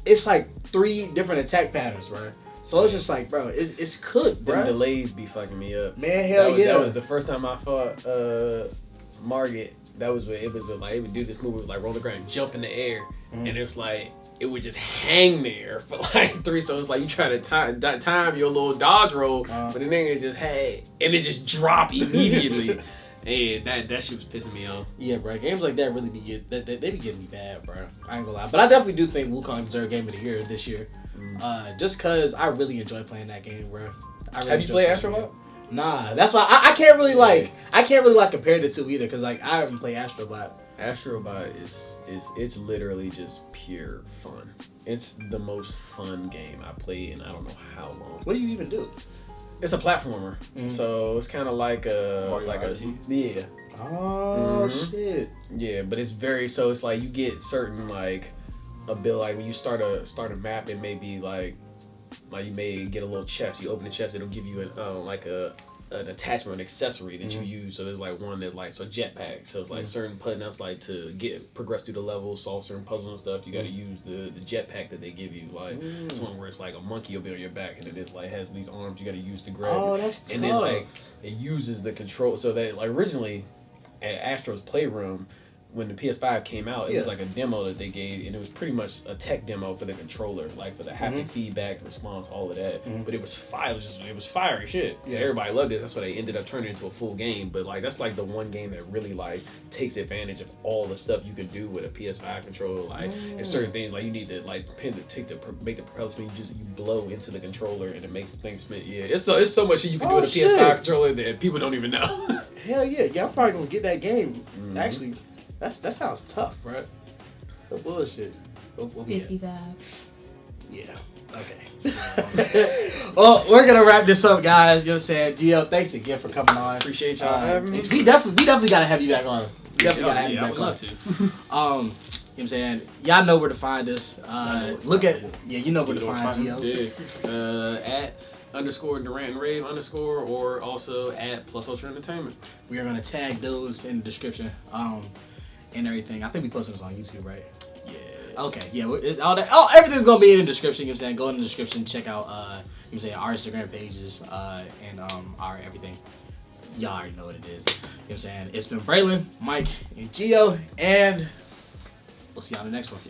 it's like 3 different attack patterns, bro. So it's just like, bro, it's cooked, bro. Them delays be fucking me up. Man, hell yeah. That was the first time I fought Margit. That was what it was like. It would do this move, it would like roll the ground, jump in the air, and it's like it would just hang there for like 3. So it's like you try to time your little dodge roll, but the nigga just and it just drop immediately. And that shit was pissing me off. Yeah, bro. Games like that really be they be getting me bad, bro. I ain't gonna lie, but I definitely do think Wukong deserved Game of the Year this year. Just cause I really enjoy playing that game, bro. Have you played Astrobot? Nah, that's why I can't really like compare the two either, cause like I haven't played Astrobot. Astrobot it's literally just pure fun. It's the most fun game I played in I don't know how long. What do you even do? It's a platformer, so it's kind of like a yeah. Oh shit. Yeah, but it's it's like you get certain like ability. Like when you start a map, it may be like you may get a little chest. You open the chest, it'll give you an attachment, an accessory that you use. So there's like one that like jetpack. So it's like certain putouts like to progress through the level, solve certain puzzles and stuff. You got to use the jetpack that they give you. Like it's one where it's like a monkey will be on your back and it like has these arms you got to use to grab. Oh, that's tough. And then like it uses the control. So that like originally at Astro's Playroom, when the PS5 came out, it Yeah. was like a demo that they gave, and it was pretty much a tech demo for the controller, like for the haptic feedback, response, all of that. But it was fire. It was fiery shit. Yeah. Everybody loved it. That's why they ended up turning it into a full game. But like that's like the one game that really like takes advantage of all the stuff you can do with a PS5 controller. Like and certain things like you need to like make the propeller spin. You blow into the controller and it makes things spin. Yeah, it's so much shit you can do with a PS5 controller that people don't even know. Hell yeah, yeah, I'm probably gonna get that game. Actually, that sounds tough, bro. No bullshit. What we at? 55. Yeah. Okay. Well, we're gonna wrap this up, guys. You know what I'm saying? Gio, thanks again for coming on. Appreciate y'all having me. We definitely gotta have you back on. Definitely gotta have you I back would on. love to. You know what I'm saying? Y'all know where to find us. Look at you know where to find Gio. Yeah. At _Durant Rave _ or also at Plus Ultra Entertainment. We are gonna tag those in the description. And everything. I think we posted this on YouTube, right? Yeah. Okay, yeah, all that. Oh, everything's gonna be in the description. You know what I'm saying? Go in the description, check out. You know what I'm saying, our Instagram pages, and our everything. Y'all already know what it is. You know what I'm saying? It's been Braylon, Mike, and Gio, and we'll see y'all in the next one.